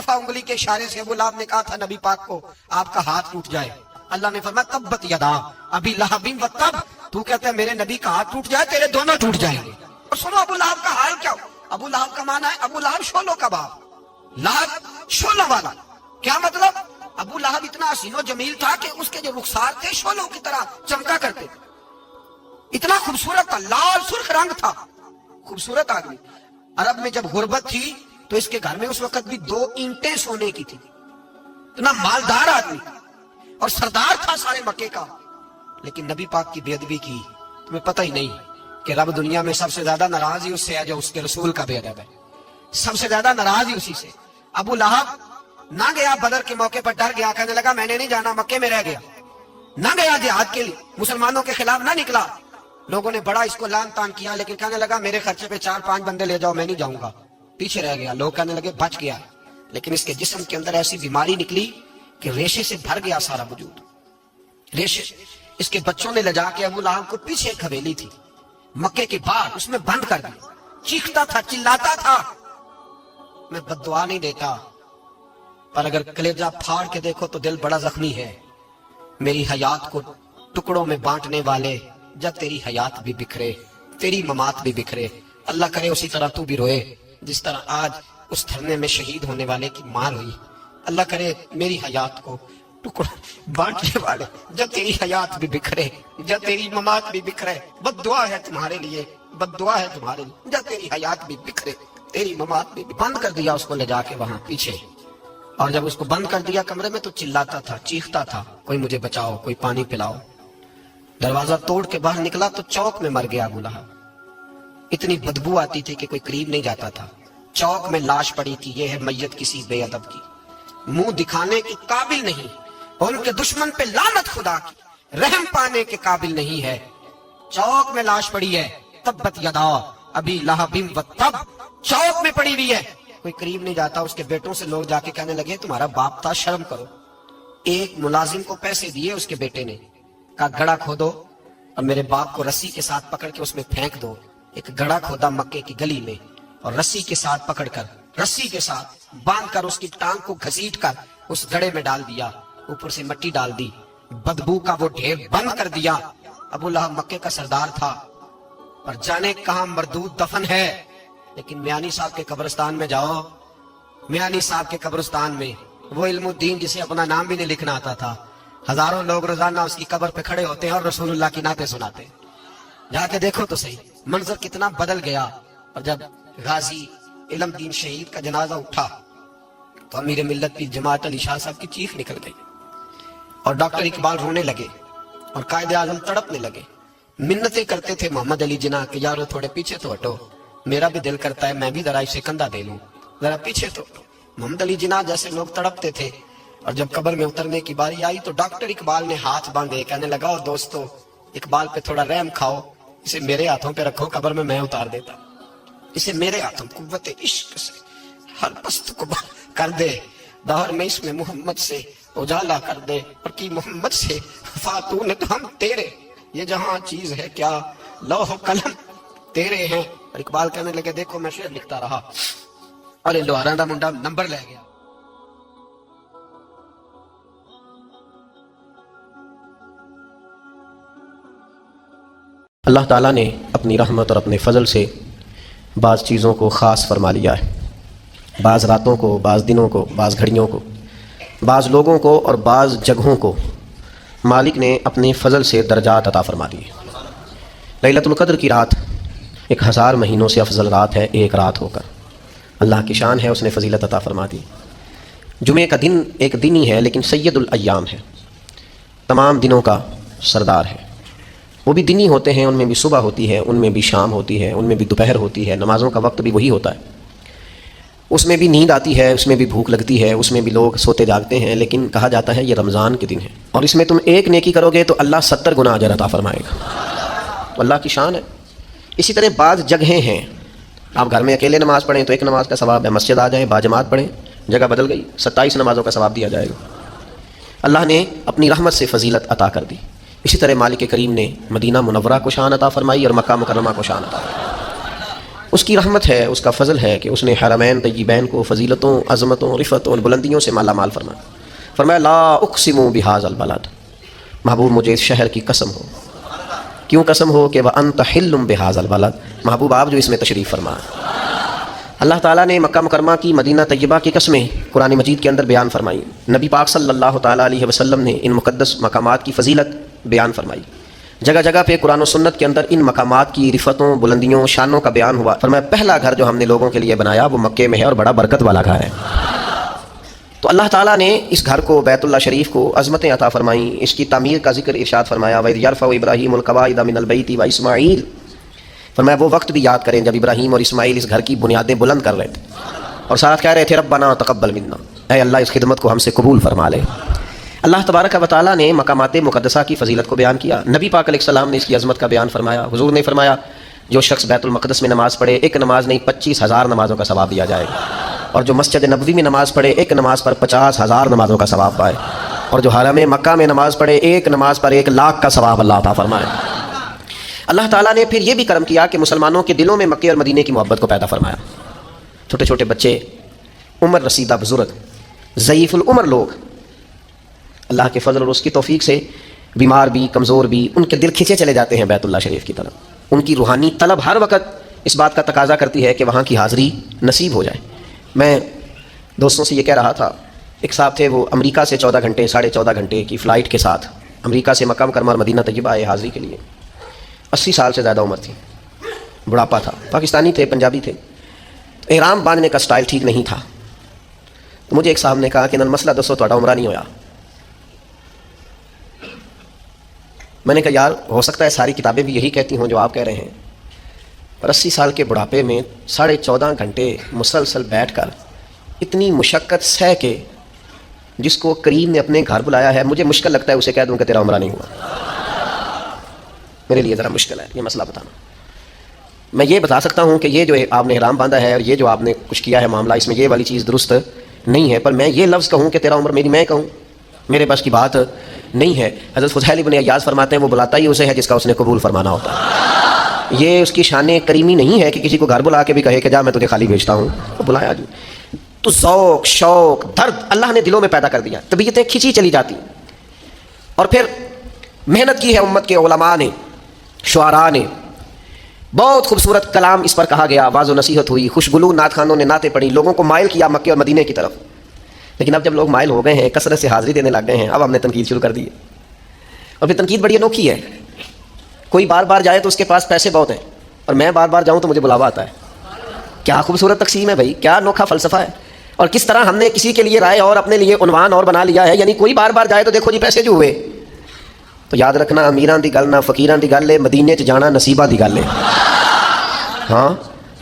दफा उंगली के इशारे से अबू लहब ने कहा था नबी पाक को आपका हाथ टूट जाए, अल्लाह ने फरमाया तब्बत यदा अबी लहबिन व तब, तू कहता है मेरे नबी का हाथ टूट जाए, तेरे दोनों टूट जाएंगे। और सुनो अबू लहब का हाल क्या हो। अबू लहब का माना है अबू लहब शोलों का बाप, लहब शोलों वाला। क्या मतलब? अबू लहब इतना हसीनो जमील था कि उसके जो रुखसार थे शोलों की तरह चमका करते थे, इतना खूबसूरत था, लाल सुर्ख रंग था, खूबसूरत आदमी। अरब में जब गुर्बत थी तो इसके घर में उस वक्त भी 2 ईंटें सोने की थी, इतना मालदार आदमी और सरदार था सारे मक्के का। लेकिन नबी पाक की बेअदबी की, तुम्हें पता ही नहीं कि रब दुनिया में सबसे ज्यादा नाराज ही उससे है जो उसके रसूल का बेअदब है, सबसे ज्यादा नाराज ही उसी से। अबू लहब ना गया बदर के मौके पर, डर गया, कहने लगा मैंने नहीं जाना, मक्के में रह गया, ना गया जिहाद के लिए, मुसलमानों के खिलाफ ना निकला। लोगों ने बड़ा इसको लान तान किया, लेकिन कहने लगा मेरे खर्चे पे 4-5 बंदे ले जाओ, मैं नहीं जाऊंगा, पीछे रह गया। लोग कहने लगे बच गया, लेकिन इसके जिस्म के अंदर ऐसी बीमारी निकली कि रेशे से भर गया सारा वजूद, रेशे। इसके बच्चों ने ले जाके अबू लहब को पीछे एक हवेली थी मक्के के बाहर, उसमें बंद कर दिया। चीखता था, चिल्लाता था, मैं बद्दुआ नहीं देता, पर अगर कलेजा फाड़ के देखो तो दिल बड़ा जख्मी है। मेरी हयात को टुकड़ों में बांटने वाले, जब तेरी हयात भी बिखरे तेरी ममात भी बिखरे। अल्लाह करे उसी तरह तू भी रोए जिस तरह आज उस धरने में शहीद होने वाले की मां रोई। अल्लाह करे मेरी हयात को टुकड़ों बांटने वाले, जब तेरी हयात भी बिखरे, जब तेरी ममात भी बिखरे। बद्दुआ है तुम्हारे लिए, बद्दुआ है तुम्हारे लिए, जब तेरी हयात भी बिखरे तेरी ममात भी। बंद कर दिया उसको ले जाके वहां पीछे, और जब उसको बंद कर दिया कमरे में तो चिल्लाता था, चीखता था, कोई मुझे बचाओ, कोई पानी पिलाओ। दरवाजा तोड़ के बाहर निकला तो चौक में मर गया अबू लहब। इतनी बदबू आती थी कि कोई करीब नहीं जाता था। चौक में लाश पड़ी थी, यह है मैयत किसी बेअदब की, मुंह दिखाने के काबिल नहीं, और उनके दुश्मन पे लानत खुदा की, रहम पाने के काबिल नहीं है। चौक में लाश पड़ी है, तब्बत यदा अबी लहबिन व तब, चौक में पड़ी हुई है, कोई करीब नहीं जाता। उसके बेटों से लोग जाके कहने लगे तुम्हारा बाप था, शर्म करो। एक मुलाजिम को पैसे दिए उसके बेटे ने, कहा गड़ा खोदो और मेरे बाप को रस्सी के साथ पकड़ के उसमें फेंक दो। एक गड़ा खोदा मक्के की गली में, और रस्सी के साथ पकड़कर, रस्सी के साथ बांध कर उसकी टांग को घसीट कर उस गड़े में डाल दिया, ऊपर से मिट्टी डाल दी, बदबू का वो ढेर बंद कर दिया। अबू लहब मक्के का सरदार था, और जाने कहां मरदूद दफन है। लेकिन मियानी साहब के कब्रिस्तान में जाओ, मियानी साहब के कब्रिस्तान में वो इल्मुद्दीन जिसे अपना नाम भी नहीं लिखना आता था, हजारों लोग रोजाना उसकी कब्र पे खड़े होते हैं और रसूलुल्लाह की नाते सुनाते हैं। जाके देखो तो सही मंजर कितना बदल गया। और जब गाजी इल्मुद्दीन शहीद का जनाजा उठा तो अमीर मिल्लत पीर जमात अली शाह साहब की चीख निकल गई, और डॉक्टर इकबाल रोने लगे, और कायदे आजम तड़पने लगे, मिन्नतें करते थे मोहम्मद अली जिन्ना कि यारो थोड़े पीछे तो हटो, मेरा भी दिल करता है मैं भी जरा इसे कंधा दे लूं, जरा पीछे तो। मोहम्मद अली जिन्ना जैसे लोग तड़पते थे। और जब कब्र में उतरने की बारी आई तो डॉक्टर इकबाल ने हाथ बांधे, कहने लगा ओ दोस्तों इकबाल पे थोड़ा रहम खाओ, इसे मेरे हाथों पे रखो, कब्र में मैं उतार देता, इसे मेरे हाथों कुव्वत इश्क से हर पस्त को कर दे, दौर में इसमें मोहम्मद से उजाला कर दे, और की मोहम्मद से फातून तो हम तेरे, ये जहां चीज है क्या लौह कलम तेरे हैं। और इकबाल कहने लगे देखो मैं शेर लिखता रहा, और लोहारा दा मुंडा नंबर ले गया। अल्लाह ताला ने अपनी रहमत और अपने फ़ज़ल से बाज़ चीज़ों को ख़ास फरमा लिया है, बाज़ रातों को, बाज़ दिनों को, बाज़ घड़ियों को, बाज़ लोगों को और बाज़ जगहों को मालिक ने अपने फ़ज़ल से दर्जात अता फरमा दिए। लैलतुल क़द्र की रात 1000 महीनों से अफजल रात है एक रात होकर, अल्लाह की शान है, उसने फ़जीलत अता फरमा दी। जुमे का दिन एक दिन ही है लेकिन सैयदुल अय्याम है, तमाम दिनों का सरदार है। वो भी दिन ही होते हैं, उनमें भी सुबह होती है, उनमें भी शाम होती है, उनमें भी दोपहर होती है, नमाज़ों का वक्त भी वही होता है। उसमें भी नींद आती है, उसमें भी भूख लगती है, उसमें भी लोग सोते जागते हैं, लेकिन कहा जाता है ये रमज़ान के दिन है और इसमें तुम एक नेकी करोगे तो अल्लाह 70 गुना अजर अता फरमाएगा। अल्लाह की शान है। इसी तरह बाज़ जगहें हैं, आप घर में अकेले नमाज़ पढ़ें तो एक नमाज का सवाब है, मस्जिद आ जाएँ बाजमात पढ़ें, जगह बदल गई 27 नमाज़ों का सवाब दिया जाएगा। अल्लाह ने अपनी रहमत से फ़जीलत अता कर दी। इसी तरह मालिक करीम ने मदीना मुनव्वरा को शान अता फरमाई और मक्का मुकर्रमा को शान अता फरमाई। اس کی رحمت ہے، اس کا فضل ہے کہ اس نے حرمین طیبین کو فضیلتوں، عظمتوں، رفعتوں اور بلندیوں سے مالا مال فرمایا۔ فرمایا لا اقسم بہذا البلد، محبوب مجھے اس شہر کی قسم ہو۔ کیوں قسم ہو؟ کہ وانت حل بہذا البلد، محبوب آپ جو اس میں تشریف فرما۔ اللہ تعالیٰ نے مکہ مکرمہ کی، مدینہ طیبہ کی قسمیں قرآن مجید کے اندر بیان فرمائی۔ نبی پاک صلی اللہ تعالیٰ علیہ وسلم نے ان مقدس مقامات کی فضیلت بیان فرمائی۔ جگہ جگہ پہ قرآن و سنت کے اندر ان مقامات کی رفعتوں، بلندیوں، شانوں کا بیان ہوا۔ فرمایا پہلا گھر جو ہم نے لوگوں کے لیے بنایا وہ مکے میں ہے اور بڑا برکت والا گھر ہے۔ تو اللہ تعالیٰ نے اس گھر کو، بیت اللہ شریف کو عظمتیں عطا فرمائیں۔ اس کی تعمیر کا ذکر ارشاد فرمایا وَإِذْ يَرْفَعُ إِبْرَاهِيمُ الْقَوَاعِدَ مِنَ الْبَيْتِ وَإِسْمَاعِيلُ، فرمایا وہ وقت بھی یاد کریں جب ابراہیم اور اسماعیل اس گھر کی بنیادیں بلند کر رہے تھے اور ساتھ کہہ رہے تھے ربنا تقبل منا، اے اللہ اس خدمت کو ہم سے قبول فرما لے۔ اللہ تبارک و تعالیٰ نے مقامات مقدسہ کی فضیلت کو بیان کیا۔ نبی پاک علیہ السلام نے اس کی عظمت کا بیان فرمایا۔ حضور نے فرمایا جو شخص بیت المقدس میں نماز پڑھے، ایک نماز نہیں 25,000 نمازوں کا ثواب دیا جائے گا، اور جو مسجد نبوی میں نماز پڑھے ایک نماز پر 50,000 نمازوں کا ثواب پائے، اور جو حرم مکہ میں نماز پڑھے ایک نماز پر 1,00,000 کا ثواب اللہ عطا فرمائے۔ اللہ تعالیٰ نے پھر یہ بھی کرم کیا کہ مسلمانوں کے دلوں میں مکے اور مدینے کی محبت کو پیدا فرمایا۔ چھوٹے چھوٹے بچے، عمر رسیدہ بزرگ، ضعیف العمر لوگ اللہ کے فضل اور اس کی توفیق سے بیمار بھی، کمزور بھی، ان کے دل کھنچے چلے جاتے ہیں بیت اللہ شریف کی طرف۔ ان کی روحانی طلب ہر وقت اس بات کا تقاضا کرتی ہے کہ وہاں کی حاضری نصیب ہو جائے۔ میں دوستوں سے یہ کہہ رہا تھا، ایک صاحب تھے وہ امریکہ سے 14 گھنٹے 14.5 گھنٹے کی فلائٹ کے ساتھ امریکہ سے مکہ مکرمہ اور مدینہ طیبہ آئے حاضری کے لیے۔ 80 سال سے زیادہ عمر تھی، بڑھاپا تھا، پاکستانی تھے، پنجابی تھے، احرام باندھنے کا سٹائل ٹھیک نہیں تھا۔ تو مجھے ایک صاحب نے کہا کہ نن مسئلہ دسو تہاڈا عمرہ نہیں ہویا۔ میں نے کہا یار ہو سکتا ہے ساری کتابیں بھی یہی کہتی ہوں جو آپ کہہ رہے ہیں، پر 80 سال کے بڑھاپے میں 14.5 گھنٹے مسلسل بیٹھ کر اتنی مشقت سہ کے جس کو کریم نے اپنے گھر بلایا ہے، مجھے مشکل لگتا ہے اسے کہہ دوں کہ تیرا عمرہ نہیں ہوا۔ میرے لیے ذرا مشکل ہے یہ مسئلہ بتانا۔ میں یہ بتا سکتا ہوں کہ یہ جو آپ نے احرام باندھا ہے اور یہ جو آپ نے کچھ کیا ہے معاملہ، اس میں یہ والی چیز درست نہیں ہے، پر میں یہ لفظ کہوں کہ تیرا عمر میری، میں کہوں میرے بس کی بات نہیں ہے۔ حضرت فضیل ابن عیاض فرماتے ہیں وہ بلاتا ہی اسے ہے جس کا اس نے قبول فرمانا ہوتا ہے۔ یہ اس کی شان کریمی نہیں ہے کہ کسی کو گھر بلا کے بھی کہے کہ جا میں تجھے خالی بھیجتا ہوں، وہ بلایا جی۔ تو ذوق، شوق، درد اللہ نے دلوں میں پیدا کر دیا، طبیعتیں کھینچی چلی جاتی۔ اور پھر محنت کی ہے امت کے علماء نے، شعراء نے، بہت خوبصورت کلام اس پر کہا گیا، واعظ و نصیحت ہوئی، خوشگلو نعت خانوں نے نعتیں پڑھی، لوگوں کو مائل کیا مکے اور مدینے کی طرف۔ لیکن اب جب لوگ مائل ہو گئے ہیں، کثرت سے حاضری دینے لگ گئے ہیں، اب ہم نے تنقید شروع کر دی ہے۔ اور پھر تنقید بڑی انوکھی ہے، کوئی بار بار جائے تو اس کے پاس پیسے بہت ہیں، اور میں بار بار جاؤں تو مجھے بلاوا آتا ہے۔ کیا خوبصورت تقسیم ہے بھائی، کیا انوکھا فلسفہ ہے، اور کس طرح ہم نے کسی کے لیے رائے اور اپنے لیے عنوان اور بنا لیا ہے، یعنی کوئی بار بار جائے تو دیکھو جی پیسے جو ہوئے۔ تو یاد رکھنا امیراں دی گل نہ فقیراں دی گل ہے، مدینے چ جانا نصیبہ دی گل ہے۔ ہاں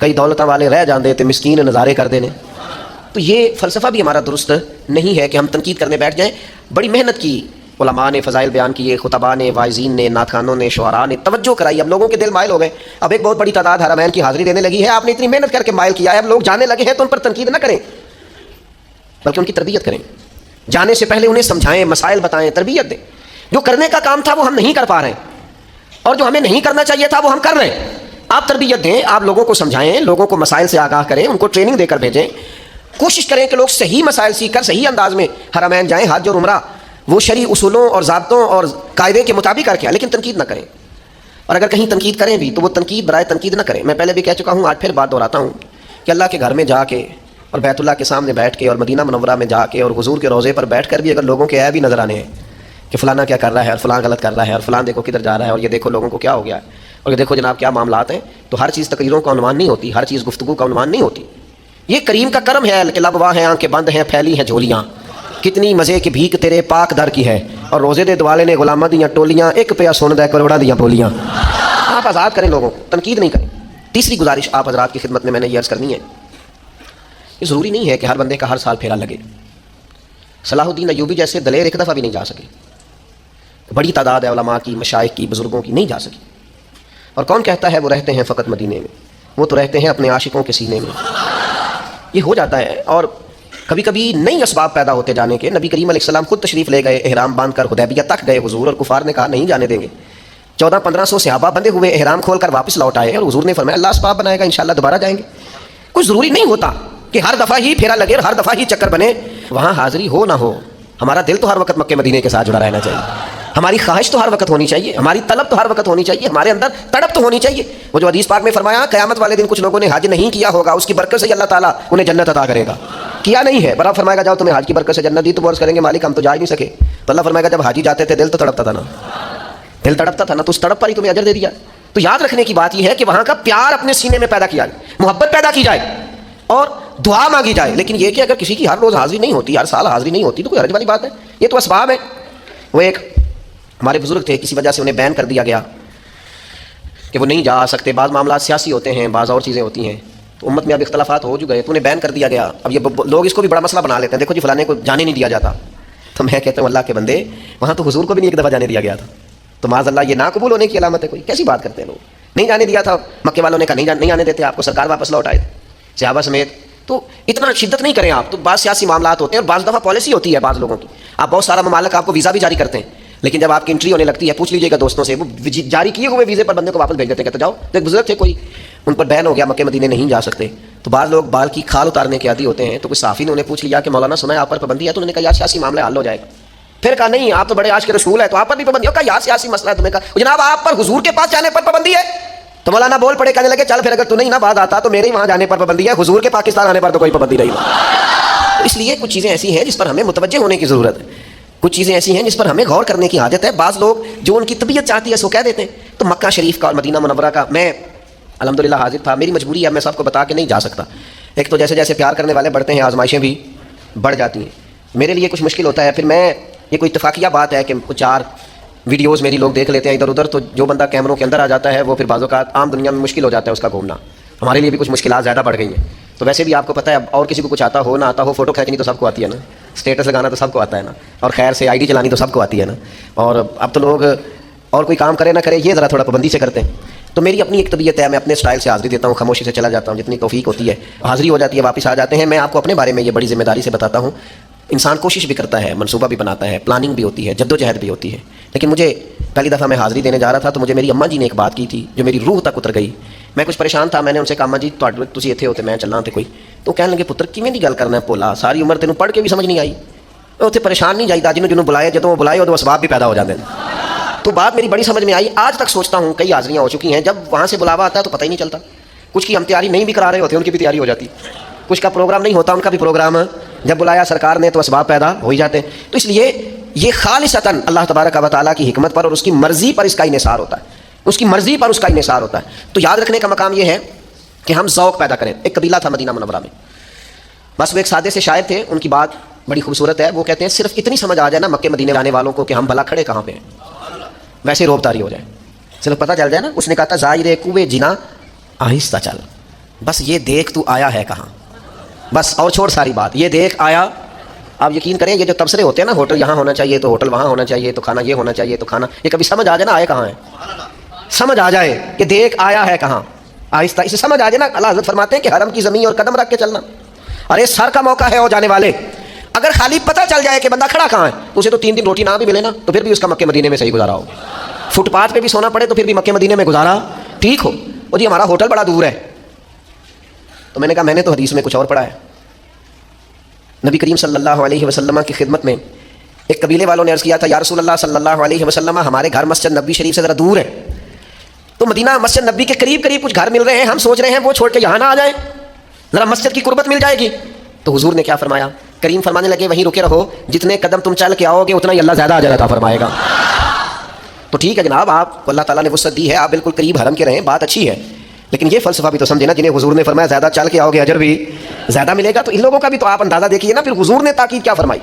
کئی دولتاں والے رہ جاندے تے مسکین نظارے کردے نے۔ تو یہ فلسفہ بھی ہمارا درست نہیں ہے کہ ہم تنقید کرنے بیٹھ جائیں۔ بڑی محنت کی علماء نے، فضائل بیان کیے، خطباء نے، واعظین نے، نعت خانوں نے، شعراء نے، توجہ کرائی۔ اب لوگوں کے دل مائل ہو گئے، اب ایک بہت بڑی تعداد حرمین کی حاضری دینے لگی ہے۔ آپ نے اتنی محنت کر کے مائل کیا ہے، اب لوگ جانے لگے ہیں تو ان پر تنقید نہ کریں بلکہ ان کی تربیت کریں۔ جانے سے پہلے انہیں سمجھائیں، مسائل بتائیں، تربیت دیں۔ جو کرنے کا کام تھا وہ ہم نہیں کر پا رہے ہیں، اور جو ہمیں نہیں کرنا چاہیے تھا وہ ہم کر رہے ہیں۔ آپ تربیت دیں، آپ لوگوں کو سمجھائیں، لوگوں کو مسائل سے آگاہ کریں، ان کو ٹریننگ دے کر بھیجیں۔ کوشش کریں کہ لوگ صحیح مسائل سیکھ کر صحیح انداز میں حرمین جائیں، حج اور عمرہ وہ شرعی اصولوں اور ضابطوں اور قاعدے کے مطابق کر کے، لیکن تنقید نہ کریں۔ اور اگر کہیں تنقید کریں بھی تو وہ تنقید برائے تنقید نہ کریں۔ میں پہلے بھی کہہ چکا ہوں، آج پھر بات دہراتا ہوں کہ اللہ کے گھر میں جا کے اور بیت اللہ کے سامنے بیٹھ کے اور مدینہ منورہ میں جا کے اور حضور کے روضے پر بیٹھ کر بھی اگر لوگوں کے عیب ہی نظر آنے ہیں کہ فلانا کیا کر رہا ہے اور فلاں غلط کر رہا ہے اور فلاں دیکھو کدھر جا رہا ہے اور یہ دیکھو لوگوں کو کیا ہو گیا ہے اور یہ دیکھو جناب کیا معاملات ہیں، تو ہر چیز تقریروں کا عنوان نہیں ہوتی، ہر چیز گفتگو کا عنوان نہیں ہوتی۔ یہ کریم کا کرم ہے کہ لب واہ ہیں، آنکھیں بند ہیں، پھیلی ہیں جھولیاں، کتنی مزے کی بھیک تیرے پاک در کی ہے، اور روزے دے دوالے نے غلاماں دیاں ٹولیاں، ایک پیا سن دے کروڑاں دیاں بولیاں۔ آپ آزاد کریں لوگوں کو، تنقید نہیں کریں۔ تیسری گزارش آپ حضرات کی خدمت میں نے یہ عرض کرنی ہے، یہ ضروری نہیں ہے کہ ہر بندے کا ہر سال پھیرا لگے۔ صلاح الدین ایوبی جیسے دلیر ایک دفعہ بھی نہیں جا سکے، بڑی تعداد ہے علماء کی، مشائخ کی، بزرگوں کی نہیں جا سکی۔ اور کون کہتا ہے وہ رہتے ہیں فقط مدینے میں، وہ تو رہتے ہیں اپنے عاشقوں کے سینے میں۔ یہ ہو جاتا ہے، اور کبھی کبھی نئی اسباب پیدا ہوتے جانے کے۔ نبی کریم علیہ السلام خود تشریف لے گئے، احرام باندھ کر حدیبیہ تک گئے حضور، اور کفار نے کہا نہیں جانے دیں گے۔ 1400-1500 सहाबा बंधे हुए एहराम खोल कर वापस लौट आए और हुजूर ने फरमाया अल्लाह असबाब बनाएगा, इंशाल्लाह दोबारा जाएंगे। कुछ ज़रूरी नहीं होता कि हर दफ़ा ही फेरा लगे और हर दफ़ा ही चक्कर बने, वहाँ हाज़िरी हो ना हो। हमारा दिल तो हर वक्त मक्के मदीने के साथ जुड़ा रहना चाहिए, हमारी ख्वाहिश तो हर वक्त होनी चाहिए, हमारी तलब तो हर वक्त होनी चाहिए, हमारे अंदर तड़प तो होनी चाहिए। वो जो हदीस पाक में फरमाया क़यामत वाले दिन कुछ लोगों ने हज नहीं किया होगा, उसकी बरकत से अल्लाह ताला उन्हें जन्नत अता करेगा। किया नहीं है, बराबर फरमाएगा जाओ तुम्हें हज की बरकत से जन्नत दी, तो वर्ष करेंगे मालिक हम तो जा ही नहीं सके। तो अल्लाह फरमाएगा जब हाजी जाते थे दिल तो तड़पता था ना, दिल तड़पता था ना, तो उस तड़प पर ही तुम्हें अजर दे दिया। तो याद रखने की बात यह है कि वहाँ का प्यार अपने सीने में पैदा किया जाए, मोहब्बत पैदा की जाए और दुआ मांगी जाए। लेकिन ये कि अगर किसी की हर रोज़ हाजिरी नहीं होती, हर साल हाजिरी नहीं होती, तो कोई हर्ज वाली बात है, ये तो असबाब है। वो एक हमारे बुजुर्ग थे, किसी वजह से उन्हें बैन कर दिया गया कि वो नहीं जा सकते, बाज़ मामला सियासी होते हैं, बाज़ और चीज़ें होती हैं, तो उम्मत में अब इख्तलाफात हो चुके हैं, तो उन्हें बैन कर दिया गया। अब ये लोग इसको भी बड़ा मसला बना लेते हैं, देखो जी फलाने को जाने नहीं दिया जाता। तो मैं कहता हूँ अल्लाह के बंदे, वहाँ तो हुजूर को भी नहीं एक दफ़ा जाने दिया गया था, तो माज़ अल्लाह ये ना कबूल होने की अलामत है कोई? कैसी बात करते हैं लोग, नहीं जाने दिया था, मक्के वालों ने कहा नहीं आने देते आपको, सरकार वापस लौट आए सहाबा समेत। तो इतना शिद्दत नहीं करें आप, तो बाज़ सियासी मामलात होते हैं और बाज़ दफ़ा पॉलिसी होती है बाज़ लोगों की, आप बहुत सारा ममालिक आपको वीज़ा भी जारी करते हैं, लेकिन जब आपकी एंट्री होने लगती है, पूछ लीजिएगा दोस्तों से, वो जारी किए हुए वीज़े पर बंदे को वापस भेज देते हैं, कहते जाओ। तो एक बुजुर्ग थे कोई, उन पर बैन हो गया, मक्के मदीने नहीं जा सकते। तो बाज़ लोग बाल की खाल उतारने के आदी होते हैं, तो कोई साफ़ी ने उन्हें पूछ लिया कि मौलाना सुना है आप पर पाबंदी है? तो उन्होंने कहा यार सियासी मामला हल हो जाएगा। फिर कहा नहीं आप तो बड़े आज के रसूल है, तो आप पर भी पाबंदी हो? कहा यार सियासी मसला है। तुम्हें कहा जनाब आप पर हुजूर के पास जाने पर पाबंदी है? तो मौलाना बोल पड़े, कहने लगे चल फिर अगर तू नहीं ना बात आता तो मेरे ही वहाँ जाने पर पाबंदी है, हुजूर के पाकिस्तान आने पर तो कोई पाबंदी नहीं। तो इसलिए कुछ चीज़ें ऐसी हैं जिस पर हमें मुतवज्जे होने की ज़रूरत है, कुछ चीज़ें ऐसी हैं जिस पर हमें गौर करने की आदत है। बाज़ लोग जो उनकी तबीयत चाहती है सो कह देते हैं। तो मक्का शरीफ का और मदीना मुनव्वरा का मैं अल्हम्दुलिल्लाह हाजिर था, मेरी मजबूरी है, मैं सबको बता के नहीं जा सकता। एक तो जैसे जैसे प्यार करने वाले बढ़ते हैं आजमाइशें भी बढ़ जाती हैं, मेरे लिए कुछ मुश्किल होता है। फिर मैं ये कोई इत्तफाकिया बात है कि कुछ 4 वीडियोज़ मेरी लोग देख लेते हैं इधर उधर, तो जो बंदा कैमरों के अंदर आ जाता है वो फिर बाज़ औक़ात आम दुनिया में मुश्किल हो जाता है उसका घूमना। हमारे लिए भी कुछ मुश्किलात ज़्यादा बढ़ गई हैं। तो वैसे भी आपको पता है, और किसी को कुछ आता हो ना आता हो, फ़ोटो खींचनी तो सबको आती है ना, स्टेटस लगाना तो सबको आता है ना, और खैर से आईडी चलानी तो सबको आती है ना। और अब तो लोग और कोई काम करे ना करे ये ज़रा थोड़ा पाबंदी से करते हैं। तो मेरी अपनी एक तबीयत है, मैं अपने स्टाइल से हाज़िरी देता हूँ, खामोशी से चला जाता हूँ, जितनी तौफीक होती है हाज़िरी हो जाती है, वापस आ जाते हैं। मैं आपको अपने बारे में ये बड़ी ज़िम्मेदारी से बताता हूँ, इंसान कोशिश भी करता है, मनसूबा भी बनाता है, प्लानिंग भी होती है, जद्दोजहद भी होती है। लेकिन मुझे पहली दफ़ा मैं हाज़िरी देने जा रहा था तो मुझे मेरी अम्मा जी ने एक बात की थी जो मेरी रूह तक उतर गई। मैं कुछ परेशान था, मैंने उनसे कहा अम्मा जी तुसी इत्थे होते मैं चलना थे कोई, तो कहने लगे पुत्र किवें दी गल करना है भोला, सारी उम्र तेनों पढ़ के भी समझ नहीं आई, उत्थे परेशान नहीं जाइदा, जिन्होंने बुलाया जदों वो बुलाए उदों असबाब भी पैदा हो जाते हैं। तो बात मेरी बड़ी समझ में आई। आज तक सोचता हूँ, कई हाज़िरियाँ हो चुकी हैं, जब वहाँ से बुलावा आता है तो पता ही नहीं चलता। कुछ की हम तैयारी नहीं भी करा रहे होते, उनकी भी तैयारी हो जाती, कुछ का प्रोग्राम नहीं होता, उनका भी प्रोग्राम है, जब बुलाया सरकार ने तो असबाब पैदा हो ही जाते हैं। तो इसलिए ये खालिसतन अल्लाह तबारक व तआला की हिकमत पर और उसकी मर्ज़ी पर इसका इन्हिसार होता है, उसकी मर्ज़ी पर उसका इन्हिसार होता है। तो याद रखने का मकाम ये है कि हम ज़ौक़ पैदा करें। एक कबीला था मदीना मुनव्वरा में, बस वो एक सादे से शायर थे, उनकी बात बड़ी खूबसूरत है। वो कहते हैं सिर्फ इतनी समझ आ जाए ना मक्के मदीने आने वालों को कि हम भला खड़े कहाँ पे हैं, वैसे रोबतारी हो जाए, सिर्फ पता चल जाए ना। उसने कहा था ज़ाहिर कुए जिना आहिस्ता चल, बस ये देख तू आया है कहाँ, बस और छोड़ सारी बात, ये देख आया। आप यकीन करें ये जो तबसरे होते हैं ना, होटल यहाँ होना चाहिए तो होटल वहाँ होना चाहिए, तो खाना ये होना चाहिए तो खाना, ये कभी समझ आ जाए ना आए कहाँ है, समझ आ जाए कि देख आया है कहाँ, आहिस्ता इसे समझ आ जाए ना। अल्लाह हज़रत फरमाते हैं कि हरम की ज़मीन और कदम रख के चलना। अरे सर का मौका है और जाने वाले, अगर खाली पता चल जाए कि बंदा खड़ा कहाँ है, तो उसे तो 3 दिन रोटी ना भी मिले ना तो फिर भी उसका मक्के मदीने में सही गुजारा हो, फुटपाथ पे भी सोना पड़े तो फिर भी मक्के मदीने में गुजारा ठीक हो। और जी हमारा होटल बड़ा दूर है, तो मैंने कहा मैंने तो हदीस में कुछ और पढ़ा है। नबी करीम सल्लल्लाहु अलैहि वसल्लम की खिदमत में एक कबीले वालों ने अर्ज़ किया था या रसूल अल्लाह सल्लल्लाहु अलैहि वसल्लम हमारे घर मस्जिद नबी शरीफ से ज़रा दूर है, तो मदीना मस्जिद नबी के करीब करीब कुछ घर मिल रहे हैं, हम सोच रहे हैं वो छोड़ के यहाँ ना आ जाए, ज़रा मस्जिद की कुर्बत मिल जाएगी। तो हुजूर ने क्या फरमाया, करीम फरमाने लगे वहीं रुके रहो, जितने कदम तुम चल के आओगे उतना ही अल्लाह ज़्यादा अजर अता फरमाएगा। तो ठीक है जनाब, आप अल्लाह ताला ने वुसअत दी है, आप बिल्कुल करीब हरम के रहें, बात अच्छी है, लेकिन ये फ़लसफ़ा भी तो समझे ना, जिन्हें हुजूर ने फरमाया ज़्यादा चल के आओगे अजर भी ज़्यादा मिलेगा, तो इन लोगों का भी तो आप अंदाज़ा देखिए ना। फिर हुजूर ने ताकीद क्या फरमाई,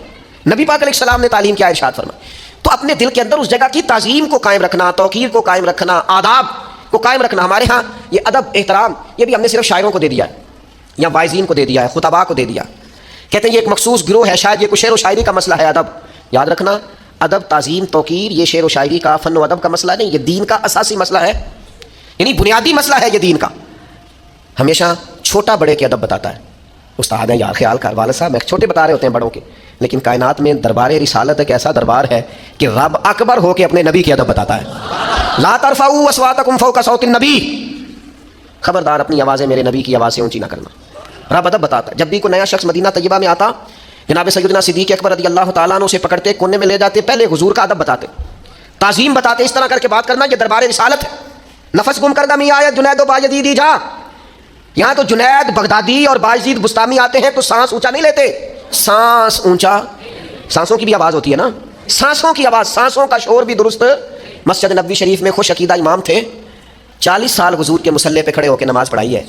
नबी पाक अलैहिस्सलाम ने तालीम क्या इरशाद फरमाई। तो अपने दिल के अंदर उस जगह की ताज़ीम को कायम रखना, तौक़ीर को कायम रखना, आदाब को कायम रखना। हमारे यहाँ ये अदब एहतराम ये भी हमने सिर्फ शायरों को दे दिया है या वाइज़ीन को दे दिया है, खुतबा को दे दिया। कहते हैं ये एक मखसूस गिरोह है, शायद ये कुछ शेर व शायरी का मसला है। अदब याद रखना, अदब ताज़ीम तौक़ीर ये शेर व शायरी का फ़न व अदब का मसला नहीं, ये दीन का असासी मसला है, यानी बुनियादी मसला है ये दीन का। हमेशा छोटा बड़े के अदब बताता है। उस्ताद हैं यार ख्याल कर वाले साहब छोटे बता रहे होते हैं बड़ों के, लेकिन कायनात में दरबार रिसालत एक ऐसा दरबार है कि रब अकबर हो के अपने नबी के अदब बताता है। لا ترفعوا اصواتکم فوق صوت النبی، خبردار اپنی آوازیں میرے نبی کی آواز سے اونچی نہ کرنا۔ رب ادب بتاتا ہے، جب بھی کوئی نیا شخص مدینہ طیبہ میں آتا جناب سیدنا صدیق اکبر رضی اللہ تعالیٰ عنہ سے پکڑتے، کونے میں لے جاتے، پہلے حضور کا ادب بتاتے، تعظیم بتاتے، اس طرح کر کے بات کرنا، یہ دربار رسالت ہے۔ نفس گم کردہ می آیت جنید و بایزید جا، یہاں تو جنید بغدادی اور بایزید بستامی آتے ہیں تو سانس اونچا نہیں لیتے، سانس اونچا، سانسوں کی بھی آواز ہوتی ہے نا، سانسوں کی آواز، سانسوں کا شور بھی درست۔ مسجد نبوی شریف میں خوش عقیدہ امام تھے، 40 سال حضور کے مصلی پہ کھڑے ہو کے نماز پڑھائی ہے،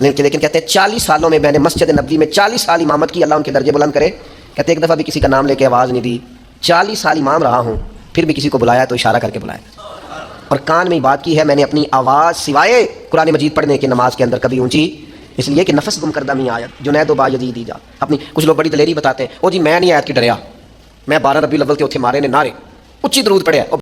لیکن کہتے ہیں 40 سالوں میں میں نے مسجد نبوی میں 40 سال امامت کی، اللہ ان کے درجے بلند کرے، کہتے ایک دفعہ بھی کسی کا نام لے کے آواز نہیں دی، 40 سال امام رہا ہوں، پھر بھی کسی کو بلایا تو اشارہ کر کے بلایا، اور کان میں بات کی ہے، میں نے اپنی آواز سوائے قرآن مجید پڑھنے کے نماز کے اندر کبھی اونچی، اس لیے کہ نفس گم کردہ می آیت جنید و بایزید جا۔ اپنی کچھ لوگ بڑی دلیری بتاتے ہیں، او جی میں نہیں آیت کی ڈریا، میں 12 ربیع الاول کے اتھے مارے نے نعرے، اچھی درود پڑھیا۔